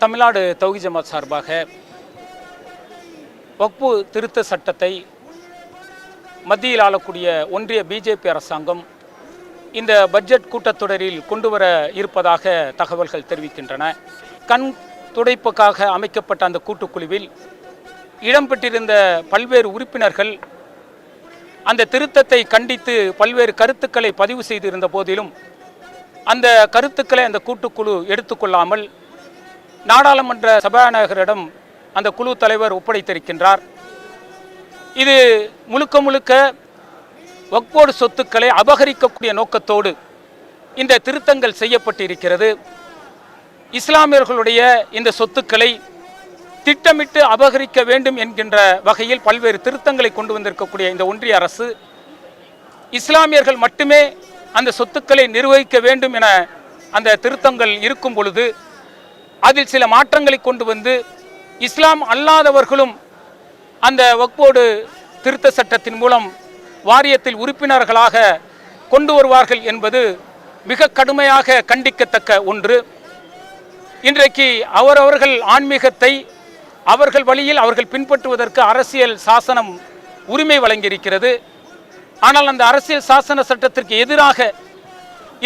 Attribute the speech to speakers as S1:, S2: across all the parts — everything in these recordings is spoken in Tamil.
S1: தமிழ்நாடு தௌஹீத் ஜமாத் சார்பாக வக்ஃபு திருத்த சட்டத்தை மத்தியில் ஆளக்கூடிய ஒன்றிய பிஜேபி அரசாங்கம் இந்த பட்ஜெட் கூட்டத்தொடரில் கொண்டு வர இருப்பதாக தகவல்கள் தெரிவிக்கின்றன. கண் துடைப்புக்காக அமைக்கப்பட்ட அந்த கூட்டுக்குழுவில் இடம்பெற்றிருந்த பல்வேறு உறுப்பினர்கள் அந்த திருத்தத்தை கண்டித்து பல்வேறு கருத்துக்களை பதிவு செய்திருந்த போதிலும் அந்த கருத்துக்களை அந்த கூட்டுக்குழு எடுத்துக்கொள்ளாமல் நாடாளுமன்ற சபாநாயகரிடம் அந்த குழு தலைவர் ஒப்படைத்திருக்கின்றார். இது முழுக்க முழுக்க வக்ஃபோர்டு சொத்துக்களை அபகரிக்கக்கூடிய நோக்கத்தோடு இந்த திருத்தங்கள் செய்யப்பட்டிருக்கிறது. இஸ்லாமியர்களுடைய இந்த சொத்துக்களை திட்டமிட்டு அபகரிக்க வேண்டும் என்கின்ற வகையில் பல்வேறு திருத்தங்களை கொண்டு வந்திருக்கக்கூடிய இந்த ஒன்றிய அரசு இஸ்லாமியர்கள் மட்டுமே அந்த சொத்துக்களை நிர்வகிக்க வேண்டும் என அந்த திருத்தங்கள் இருக்கும் பொழுது அதில் சில மாற்றங்களை கொண்டு வந்து இஸ்லாம் அல்லாதவர்களும் அந்த வக்ஃபோர்டு திருத்த சட்டத்தின் மூலம் வாரியத்தில் உறுப்பினர்களாக கொண்டு வருவார்கள் என்பது மிக கடுமையாக கண்டிக்கத்தக்க ஒன்று. இன்றைக்கு அவரவர்கள் ஆன்மீகத்தை அவர்கள் வழியில் அவர்கள் பின்பற்றுவதற்கு அரசியல் சாசனம் உரிமை வழங்கியிருக்கிறது. ஆனால் அந்த அரசியல் சாசன சட்டத்திற்கு எதிராக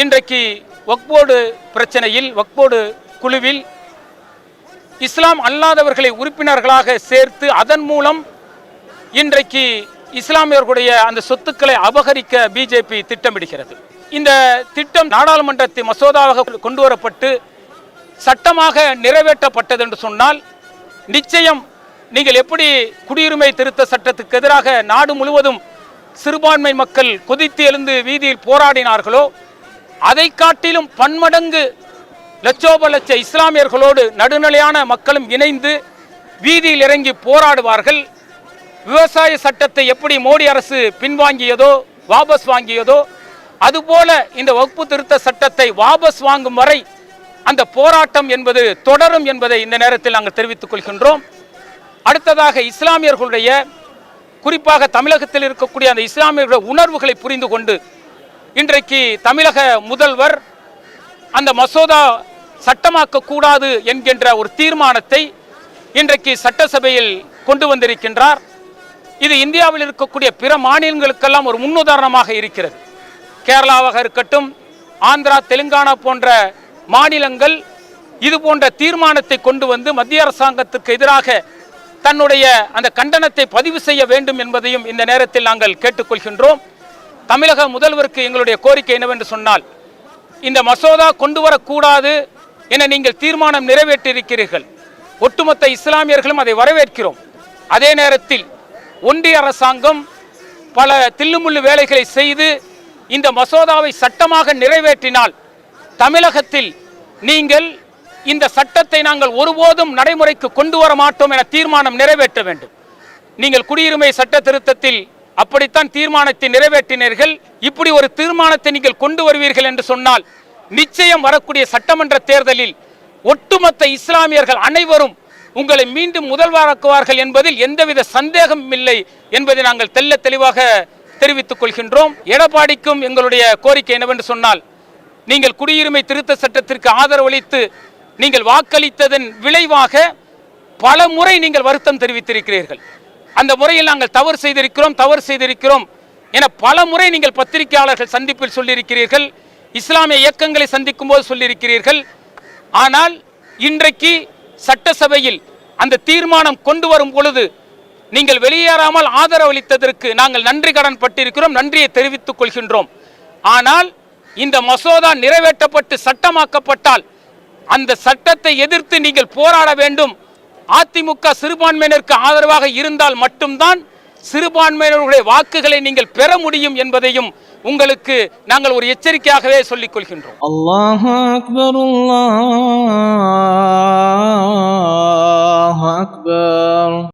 S1: இன்றைக்கு வக்ஃபோர்டு பிரச்சனையில் வக்ஃபோர்டு குழுவில் இஸ்லாம் அல்லாதவர்களை உறுப்பினர்களாக சேர்த்து அதன் மூலம் இன்றைக்கு இஸ்லாமியர்களுடைய அந்த சொத்துக்களை அபகரிக்க பிஜேபி திட்டமிடுகிறது. இந்த திட்டம் நாடாளுமன்றத்தில் மசோதாவாக கொண்டு வரப்பட்டு சட்டமாக நிறைவேற்றப்பட்டது என்று சொன்னால் நிச்சயம் நீங்கள் எப்படி குடியுரிமை திருத்த சட்டத்துக்கு எதிராக நாடு முழுவதும் சிறுபான்மை மக்கள் கொதித்து எழுந்து வீதியில் போராடினார்களோ அதை காட்டிலும் பன்மடங்கு லட்சோப லட்ச இஸ்லாமியர்களோடு நடுநிலையான மக்களும் இணைந்து வீதியில் இறங்கி போராடுவார்கள். விவசாய சட்டத்தை எப்படி மோடி அரசு பின்வாங்கியதோ வாபஸ் வாங்கியதோ அதுபோல இந்த வக்ஃபு திருத்த சட்டத்தை வாபஸ் வாங்கும் வரை அந்த போராட்டம் என்பது தொடரும் என்பதை இந்த நேரத்தில் நாங்கள் தெரிவித்துக் கொள்கின்றோம். அடுத்ததாக இஸ்லாமியர்களுடைய குறிப்பாக தமிழகத்தில் இருக்கக்கூடிய அந்த இஸ்லாமியர்களுடைய உணர்வுகளை புரிந்து கொண்டு இன்றைக்கு தமிழக முதல்வர் அந்த மசோதா சட்டமாக்கக்கூடாது என்கின்ற ஒரு தீர்மானத்தை இன்றைக்கு சட்டசபையில் கொண்டு வந்திருக்கின்றார். இது இந்தியாவில் இருக்கக்கூடிய பிற மாநிலங்களுக்கெல்லாம் ஒரு முன்னுதாரணமாக இருக்கிறது. கேரளாவாக இருக்கட்டும், ஆந்திரா, தெலுங்கானா போன்ற மாநிலங்கள் இது போன்ற தீர்மானத்தை கொண்டு வந்து மத்திய அரசாங்கத்திற்கு எதிராக தன்னுடைய அந்த கண்டனத்தை பதிவு செய்ய வேண்டும் என்பதையும் இந்த நேரத்தில் நாங்கள் கேட்டுக்கொள்கின்றோம். தமிழக முதல்வருக்கு எங்களுடைய கோரிக்கை என்னவென்று சொன்னால், இந்த மசோதா கொண்டு வரக்கூடாது என நீங்கள் தீர்மானம் நிறைவேற்றியிருக்கிறீர்கள். ஒட்டுமொத்த இஸ்லாமியர்களும் அதை வரவேற்கிறோம். அதே நேரத்தில் ஒன்றிய அரசாங்கம் பல தில்லுமுள்ளு வேலைகளை செய்து இந்த மசோதாவை சட்டமாக நிறைவேற்றினால் தமிழகத்தில் நீங்கள் இந்த சட்டத்தை நாங்கள் ஒருபோதும் நடைமுறைக்கு கொண்டு வர மாட்டோம் என தீர்மானம் நிறைவேற்ற வேண்டும். நீங்கள் குடியுரிமை சட்ட திருத்தத்தில் அப்படித்தான் தீர்மானத்தை நிறைவேற்றினீர்கள். இப்படி ஒரு தீர்மானத்தை நீங்கள் கொண்டு வருவீர்கள் என்று சொன்னால் நிச்சயம் வரக்கூடிய சட்டமன்ற தேர்தலில் ஒட்டுமொத்த இஸ்லாமியர்கள் அனைவரும் உங்களை மீண்டும் முதல்வராக்குவார்கள் என்பதில் எந்தவித சந்தேகமும் இல்லை என்பதை நாங்கள் தெள்ள தெளிவாக தெரிவித்துக் கொள்கின்றோம். எடப்பாடிக்கும் எங்களுடைய கோரிக்கை என்னவென்று சொன்னால், நீங்கள் குடியுரிமை திருத்த சட்டத்திற்கு ஆதரவளித்து நீங்கள் வாக்களித்ததன் விளைவாக பல முறை நீங்கள் வருத்தம் தெரிவித்திருக்கிறீர்கள். அந்த முறையில் நாங்கள் தவறு செய்திருக்கிறோம் என பல முறை நீங்கள் பத்திரிகையாளர்கள் சந்திப்பில் சொல்லியிருக்கிறீர்கள், இஸ்லாமிய இயக்கங்களை சந்திக்கும் போது சொல்லியிருக்கிறீர்கள். ஆனால் இன்றைக்கு சட்டசபையில் அந்த தீர்மானம் கொண்டு வரும் பொழுது நீங்கள் வெளியேறாமல் ஆதரவளித்ததற்கு நாங்கள் நன்றி கடன் பட்டிருக்கிறோம், நன்றியை தெரிவித்துக் கொள்கின்றோம். ஆனால் இந்த மசோதா நிறைவேற்றப்பட்டு சட்டமாக்கப்பட்டால் அந்த சட்டத்தை எதிர்த்து நீங்கள் போராட வேண்டும். அதிமுக சிறுபான்மையினருக்கு ஆதரவாக இருந்தால் மட்டும்தான் சிறுபான்மையினருடைய வாக்குகளை நீங்கள் பெற முடியும் என்பதையும் உங்களுக்கு நாங்கள் ஒரு எச்சரிக்கையாகவே சொல்லிக் கொள்கின்றோம்.
S2: அல்லாஹு அக்பர், அல்லாஹு அக்பர்.